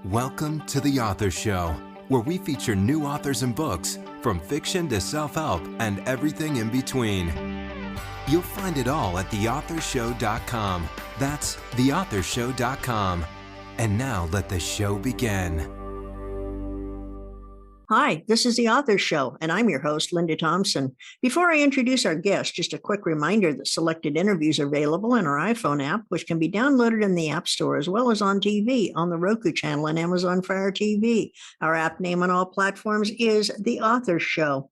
Welcome to The Author Show, where we feature new authors and books, from fiction to self-help and everything in between. You'll find it all at theauthorshow.com. That's theauthorshow.com. And now let the show begin. Hi, this is The Author Show, and I'm your host, Linda Thompson. Before I introduce our guest, just a quick reminder that selected interviews are available in our iPhone app, which can be downloaded in the App Store, as well as on TV, on the Roku channel and Amazon Fire TV. Our app name on all platforms is The Author Show.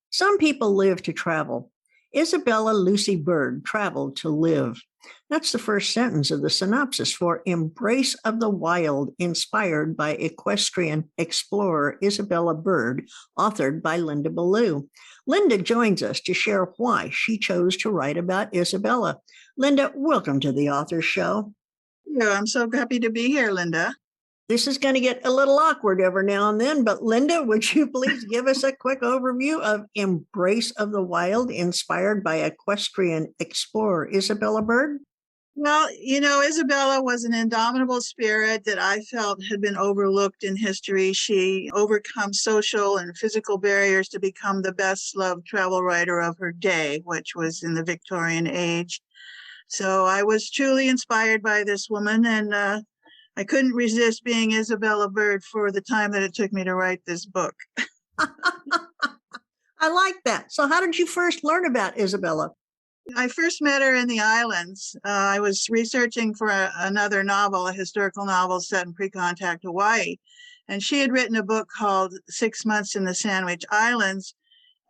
Some people live to travel. Isabella Lucy Bird traveled to live. That's the first sentence of the synopsis for Embrace of the Wild, inspired by equestrian explorer Isabella Bird, authored by LindaBallou. Linda joins us to share why she chose to write about Isabella. Linda, welcome to The Author Show. Yeah, I'm so happy to be here, Linda. This is going to get a little awkward every now and then, but Linda, would you please give us a quick overview of Embrace of the Wild, inspired by equestrian explorer Isabella Bird? Well, Isabella was an indomitable spirit that I felt had been overlooked in history. She overcome social and physical barriers to become the best-loved travel writer of her day, which was in the Victorian age. So I was truly inspired by this woman, and I couldn't resist being Isabella Bird for the time that it took me to write this book. I like that. So how did you first learn about Isabella? I first met her in the islands. I was researching for another novel, a historical novel set in pre-contact Hawaii. And she had written a book called 6 Months in the Sandwich Islands.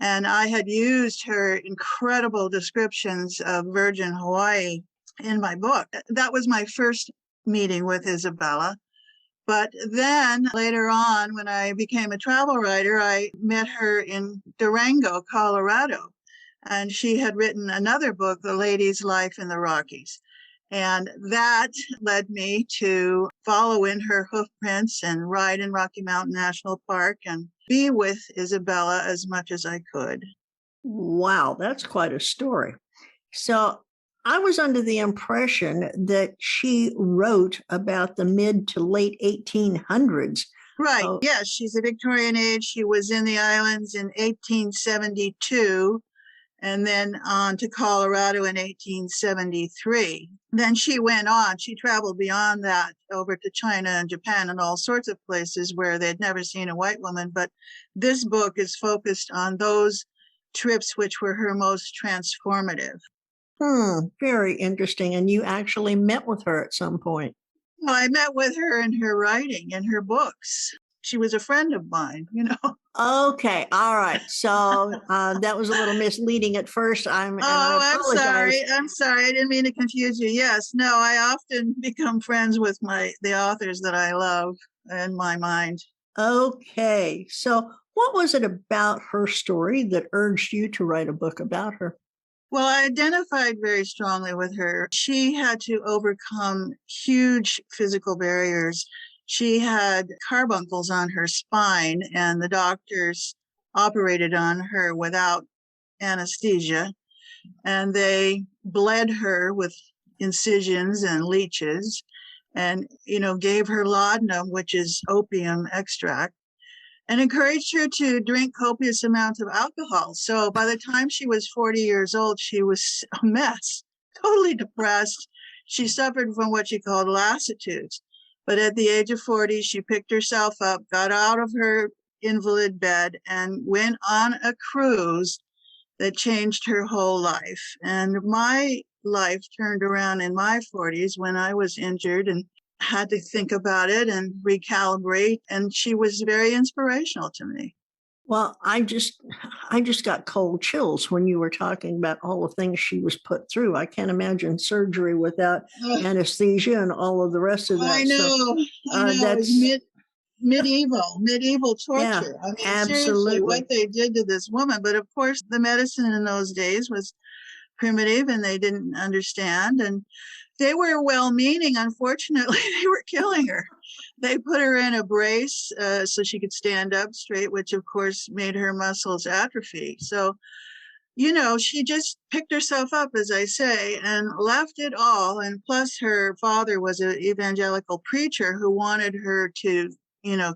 And I had used her incredible descriptions of Virgin Hawaii in my book. That was my first meeting with Isabella. But then later on, when I became a travel writer, I met her in Durango, Colorado. And she had written another book, The Lady's Life in the Rockies. And that led me to follow in her hoofprints and ride in Rocky Mountain National Park and be with Isabella as much as I could. Wow, that's quite a story. So I was under the impression that she wrote about the mid to late 1800s. Right. Yes, she's a Victorian age. She was in the islands in 1872 and then on to Colorado in 1873. Then she went on. She traveled beyond that over to China and Japan and all sorts of places where they'd never seen a white woman. But this book is focused on those trips which were her most transformative. Very interesting. And you actually met with her at some point. Well, I met with her in her writing, in her books. She was a friend of mine, Okay. All right. So that was a little misleading at first. I'm sorry. I'm sorry. I didn't mean to confuse you. Yes. No, I often become friends with the authors that I love in my mind. Okay. So what was it about her story that urged you to write a book about her? Well, I identified very strongly with her. She had to overcome huge physical barriers. She had carbuncles on her spine, and the doctors operated on her without anesthesia. And they bled her with incisions and leeches and, gave her laudanum, which is opium extract, and encouraged her to drink copious amounts of alcohol. So by the time she was 40 years old, she was a mess, totally depressed. She suffered from what she called lassitudes. But at the age of 40, she picked herself up, got out of her invalid bed, and went on a cruise that changed her whole life. And my life turned around in my 40s when I was injured and had to think about it and recalibrate. And she was very inspirational to me. Well, I just got cold chills when you were talking about all the things she was put through. I can't imagine surgery without anesthesia and all of the rest of that. I know. That's medieval torture. Yeah, Seriously, absolutely. what they did to this woman. But of course, the medicine in those days was primitive and they didn't understand. And they were well-meaning. Unfortunately, they were killing her. They put her in a brace so she could stand up straight, which of course made her muscles atrophy. So she just picked herself up, as I say, and left it all. And plus, her father was an evangelical preacher who wanted her to,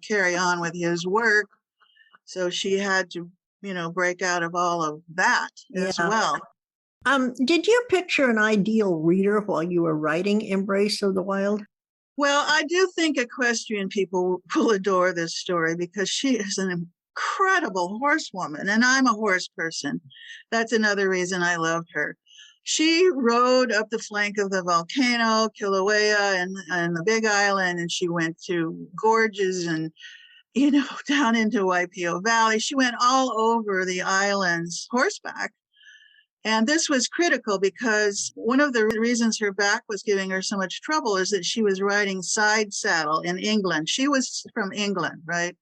carry on with his work. So she had to, break out of all of that as Yeah. well. Did you picture an ideal reader while you were writing Embrace of the Wild? Well, I do think equestrian people will adore this story because she is an incredible horsewoman, and I'm a horse person. That's another reason I loved her. She rode up the flank of the volcano, Kilauea, and the Big Island, and she went to gorges and, down into Waipio Valley. She went all over the islands horseback. And this was critical because one of the reasons her back was giving her so much trouble is that she was riding side saddle in England. She was from England, right?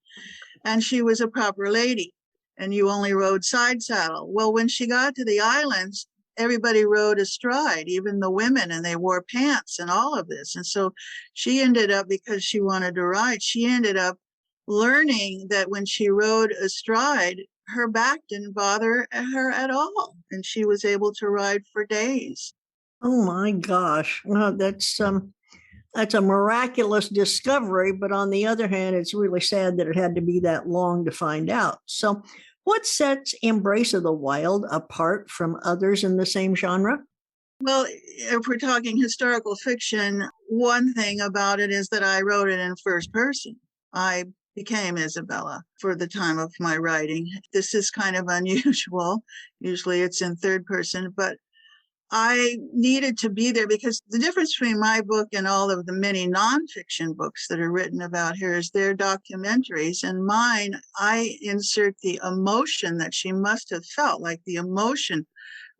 And she was a proper lady, and you only rode side saddle. Well, when she got to the islands, everybody rode astride, even the women, and they wore pants and all of this. And so she ended up, because she wanted to ride, she ended up learning that when she rode astride, her back didn't bother her at all, and she was able to ride for days. Oh my gosh. Well, that's a miraculous discovery, but on the other hand, it's really sad that it had to be that long to find out. So, what sets Embrace of the Wild apart from others in the same genre? Well, if we're talking historical fiction, one thing about it is that I wrote it in first person. I became Isabella for the time of my writing. This is kind of unusual. Usually it's in third person, but I needed to be there because the difference between my book and all of the many nonfiction books that are written about here is they're documentaries, and mine, I insert the emotion that she must have felt, like the emotion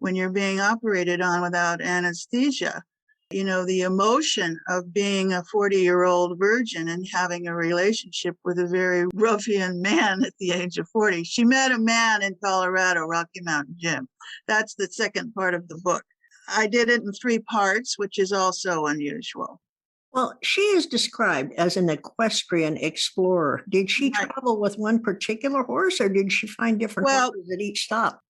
when you're being operated on without anesthesia. The emotion of being a 40-year-old virgin and having a relationship with a very ruffian man at the age of 40. She met a man in Colorado, Rocky Mountain Jim. That's the second part of the book. I did it in 3 parts, which is also unusual. Well, she is described as an equestrian explorer. Did she travel with one particular horse, or did she find different horses at each stop?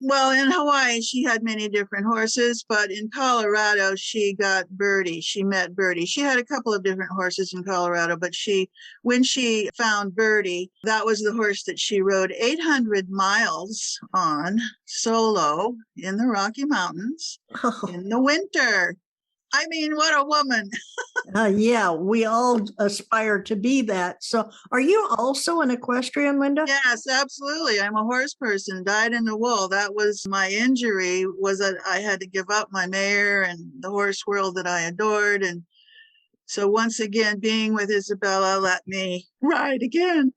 Well, in Hawaii, she had many different horses, but in Colorado, she got Birdie. She met Birdie. She had a couple of different horses in Colorado, but when she found Birdie, that was the horse that she rode 800 miles on solo in the Rocky Mountains in the winter. I mean, what a woman. Yeah, we all aspire to be that. So are you also an equestrian, Linda? Yes, absolutely. I'm a horse person, dyed in the wool. That was my injury, was that I had to give up my mare and the horse world that I adored. And so once again, being with Isabella let me ride again.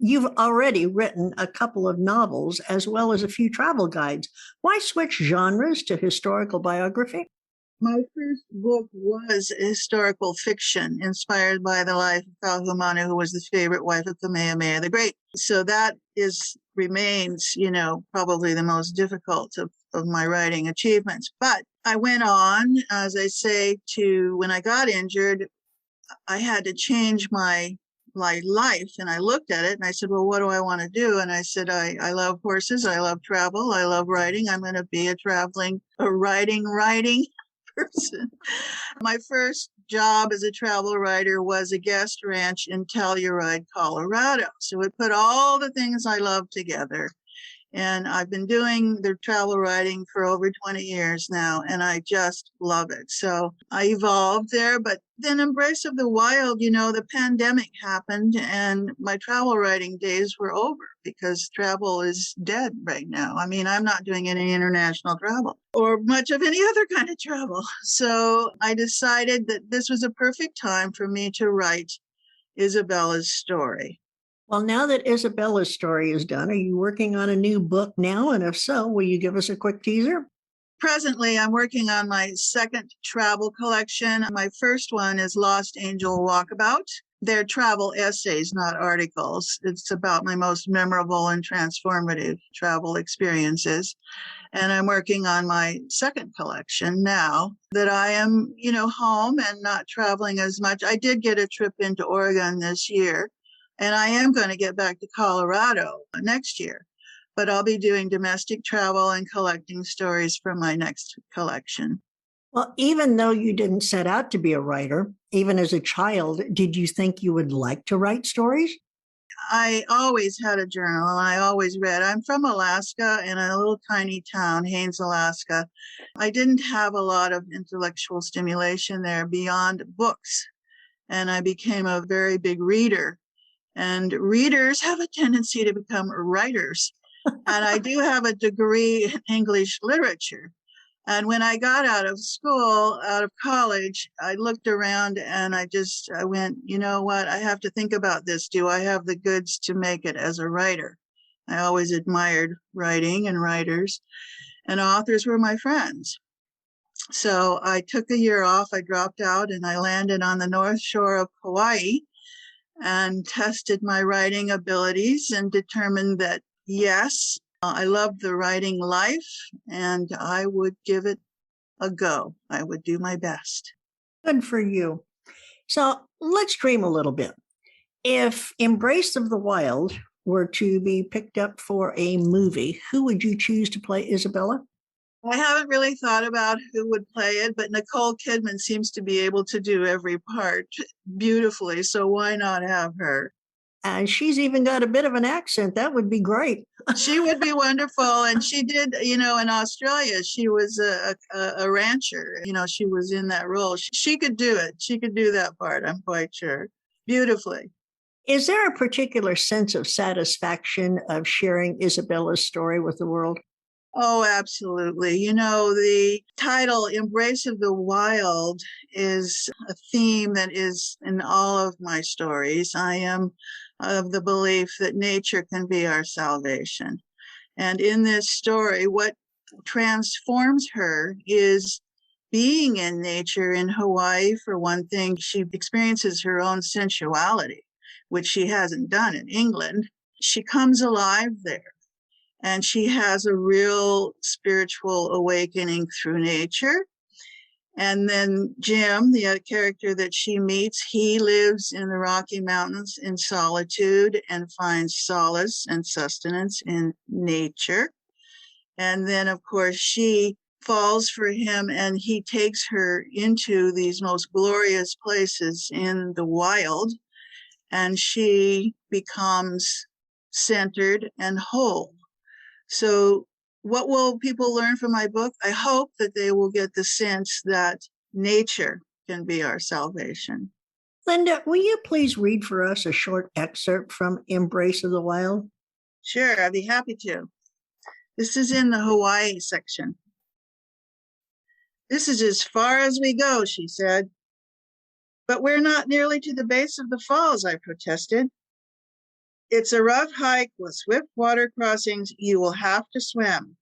You've already written a couple of novels as well as a few travel guides. Why switch genres to historical biography? My first book was historical fiction inspired by the life of Kauhumanu, who was the favorite wife of Kamehameha the Great. So that remains, probably the most difficult of my writing achievements. But I went on, as I say, when I got injured, I had to change my life, and I looked at it and I said, well, what do I want to do? And I said, I love horses, I love travel, I love writing. I'm going to be a writing person. My first job as a travel writer was a guest ranch in Telluride, Colorado. So it put all the things I love together. And I've been doing the travel writing for over 20 years now, and I just love it. So I evolved there, but then Embrace of the Wild, the pandemic happened and my travel writing days were over because travel is dead right now. I mean, I'm not doing any international travel or much of any other kind of travel. So I decided that this was a perfect time for me to write Isabella's story. Well, now that Isabella's story is done, are you working on a new book now? And if so, will you give us a quick teaser? Presently, I'm working on my second travel collection. My first one is Lost Angel Walkabout. They're travel essays, not articles. It's about my most memorable and transformative travel experiences. And I'm working on my second collection now that I am, home and not traveling as much. I did get a trip into Oregon this year. And I am going to get back to Colorado next year. but I'll be doing domestic travel and collecting stories for my next collection. Well, even though you didn't set out to be a writer, even as a child, did you think you would like to write stories? I always had a journal and I always read. I'm from Alaska in a little tiny town, Haines, Alaska. I didn't have a lot of intellectual stimulation there beyond books. And I became a very big reader. And readers have a tendency to become writers. And I do have a degree in English literature. And when I got out of school, out of college, I looked around and I went, you know what? I have to think about this. Do I have the goods to make it as a writer? I always admired writing and writers, and authors were my friends. So I took a year off, I dropped out, and I landed on the North Shore of Hawaii and tested my writing abilities and determined that, yes, I loved the writing life and I would give it a go. I would do my best. Good for you. So let's dream a little bit. If Embrace of the Wild were to be picked up for a movie, who would you choose to play Isabella? I haven't really thought about who would play it, but Nicole Kidman seems to be able to do every part beautifully. So why not have her? And she's even got a bit of an accent. That would be great. She would be wonderful. And she did, in Australia, she was a rancher. She was in that role. She could do it. She could do that part, I'm quite sure. Beautifully. Is there a particular sense of satisfaction of sharing Isabella's story with the world? Oh, absolutely. The title, Embrace of the Wild, is a theme that is in all of my stories. I am of the belief that nature can be our salvation. And in this story, what transforms her is being in nature in Hawaii. For one thing, she experiences her own sensuality, which she hasn't done in England. She comes alive there. And she has a real spiritual awakening through nature. And then Jim, the character that she meets, he lives in the Rocky Mountains in solitude and finds solace and sustenance in nature. And then, of course, she falls for him and he takes her into these most glorious places in the wild. And she becomes centered and whole. So what will people learn from my book? I hope that they will get the sense that nature can be our salvation. Linda, will you please read for us a short excerpt from Embrace of the Wild? Sure, I'd be happy to. This is in the Hawaii section. This is as far as we go, she said. But we're not nearly to the base of the falls, I protested. It's a rough hike with swift water crossings. You will have to swim.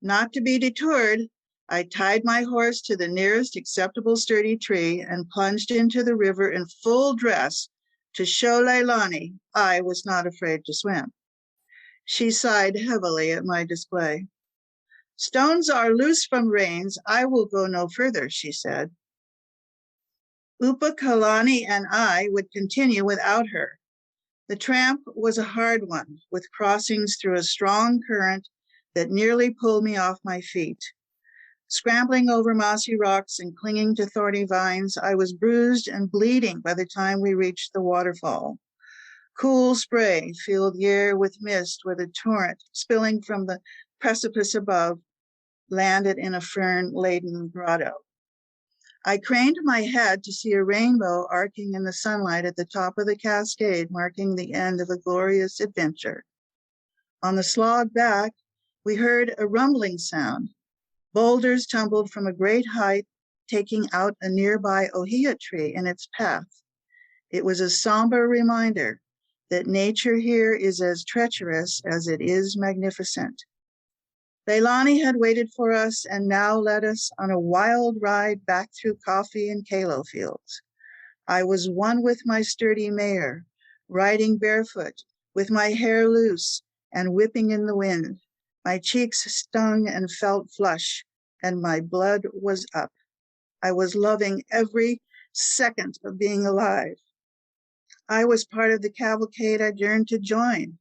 Not to be detoured, I tied my horse to the nearest acceptable sturdy tree and plunged into the river in full dress to show Leilani I was not afraid to swim. She sighed heavily at my display. Stones are loose from reins. I will go no further, she said. Upa Kalani and I would continue without her. The tramp was a hard one, with crossings through a strong current that nearly pulled me off my feet. Scrambling over mossy rocks and clinging to thorny vines, I was bruised and bleeding by the time we reached the waterfall. Cool spray filled the air with mist where the torrent, spilling from the precipice above, landed in a fern-laden grotto. I craned my head to see a rainbow arcing in the sunlight at the top of the cascade, marking the end of a glorious adventure. On the slog back, we heard a rumbling sound. Boulders tumbled from a great height, taking out a nearby ohia tree in its path. It was a somber reminder that nature here is as treacherous as it is magnificent. Leilani had waited for us and now led us on a wild ride back through coffee and kalo fields. I was one with my sturdy mare, riding barefoot, with my hair loose and whipping in the wind. My cheeks stung and felt flush, and my blood was up. I was loving every second of being alive. I was part of the cavalcade I yearned to join.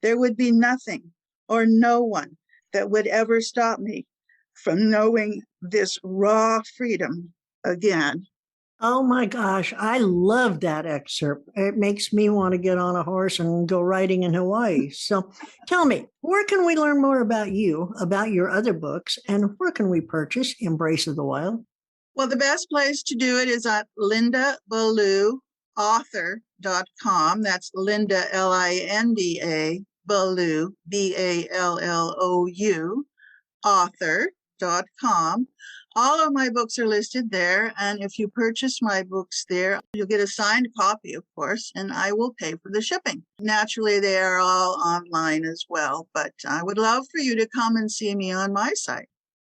There would be nothing, or no one that would ever stop me from knowing this raw freedom again. Oh my gosh, I love that excerpt. It makes me want to get on a horse and go riding in Hawaii. So tell me, where can we learn more about you, about your other books, and where can we purchase Embrace of the Wild? Well, the best place to do it is at LindaBallou-Author.com. That's Linda, Linda, Ballou, Ballou, author.com. All of my books are listed there, and if you purchase my books there, you'll get a signed copy, of course, and I will pay for the shipping. Naturally, they are all online as well, but I would love for you to come and see me on my site.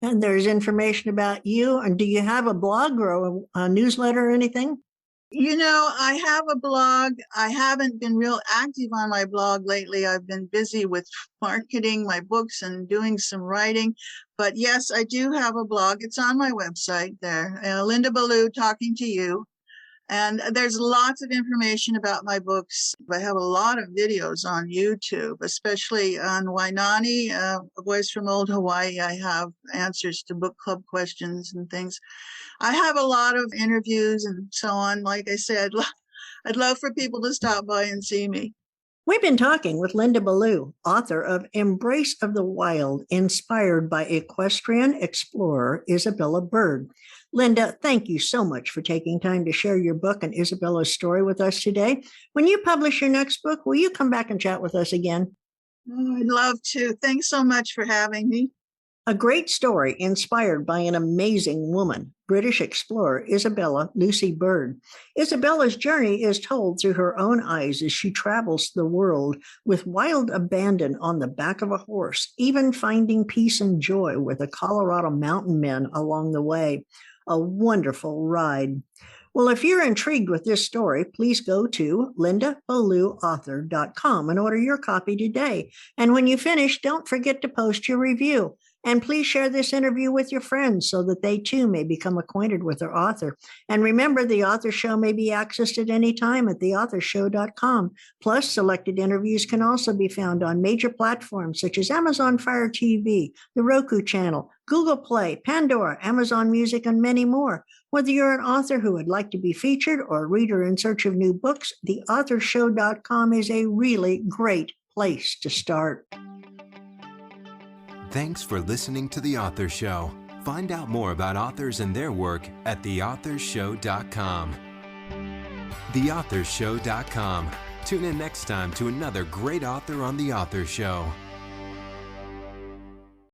And there's information about you. And do you have a blog or a newsletter or anything? You know, I have a blog. I haven't been real active on my blog lately. I've been busy with marketing my books and doing some writing. But yes, I do have a blog. It's on my website there, Linda Ballou Talking to You. And there's lots of information about my books. I have a lot of videos on YouTube, especially on Wainani, A Voice from Old Hawaii. I have answers to book club questions and things. I have a lot of interviews and so on. Like I said, I'd love for people to stop by and see me. We've been talking with Linda Ballou, author of Embrace of the Wild, inspired by equestrian explorer Isabella Bird. Linda, thank you so much for taking time to share your book and Isabella's story with us today. When you publish your next book, will you come back and chat with us again? Oh, I'd love to. Thanks so much for having me. A great story inspired by an amazing woman, British explorer Isabella Lucy Bird. Isabella's journey is told through her own eyes as she travels the world with wild abandon on the back of a horse, even finding peace and joy with the Colorado mountain men along the way. A wonderful ride. Well, if you're intrigued with this story, please go to LindaBallou-Author.com and order your copy today. And when you finish, don't forget to post your review. And please share this interview with your friends so that they too may become acquainted with their author. And remember, the Author Show may be accessed at any time at theauthorshow.com. Plus, selected interviews can also be found on major platforms such as Amazon Fire TV, the Roku channel, Google Play, Pandora, Amazon Music, and many more. Whether you're an author who would like to be featured or a reader in search of new books, theauthorshow.com is a really great place to start. Thanks for listening to The Author Show. Find out more about authors and their work at theauthorshow.com. Theauthorshow.com. Tune in next time to another great author on The Author Show.